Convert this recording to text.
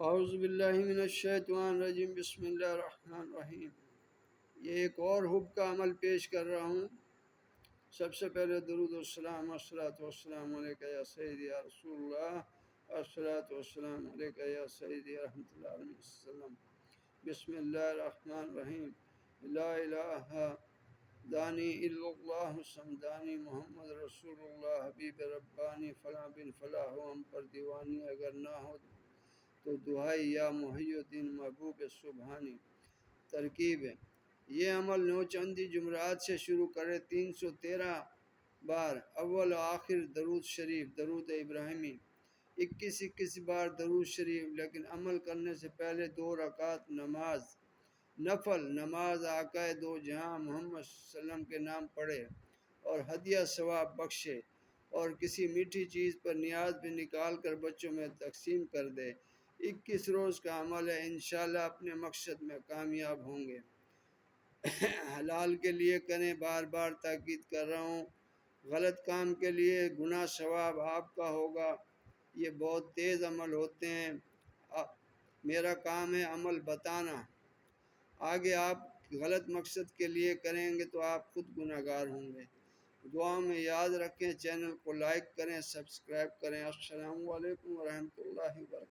اعوذ باللہ من الشیطان الرجیم، بسم اللہ الرحمن الرحیم۔ یہ ایک اور حب کا عمل پیش کر رہا ہوں۔ سب سے پہلے درود والسلام، الصلاۃ والسلام علیکہ یا سیدی یا رسول اللہ، الصلاۃ والسلام علیکہ یا سیدی رحمۃ اللہ علیہ وسلم۔ بسم اللہ الرحمن الرحیم۔ لا الہ دانی الا اللہ سمدانی، محمد رسول اللہ حبیب ربانی، فلاں بن فلاح ہو ہم پر دیوانی، اگر نہ ہو تو دعائی یا محی الدین محبوب سبحانی۔ ترکیب ہے، یہ عمل نوچندی جمعرات سے شروع کرے 313 بار اول و آخر درود شریف، درود ابراہیمی، 21 بار درود شریف، لیکن عمل کرنے سے پہلے 2 رکعت نماز نفل نماز آقا دو جہاں محمد صلی اللہ علیہ وسلم کے نام پڑھے اور ہدیہ ثواب بخشے، اور کسی میٹھی چیز پر نیاز بھی نکال کر بچوں میں تقسیم کر دے۔ 21 روز کا عمل ہے، انشاءاللہ اپنے مقصد میں کامیاب ہوں گے۔ حلال کے لیے کریں، بار بار تاکید کر رہا ہوں۔ غلط کام کے لیے گناہ ثواب آپ کا ہوگا۔ یہ بہت تیز عمل ہوتے ہیں، میرا کام ہے عمل بتانا۔ آگے آپ غلط مقصد کے لیے کریں گے تو آپ خود گناہگار ہوں گے۔ دعا میں یاد رکھیں، چینل کو لائک کریں، سبسکرائب کریں۔ السلام علیکم ورحمۃ اللہ وبرکاتہ۔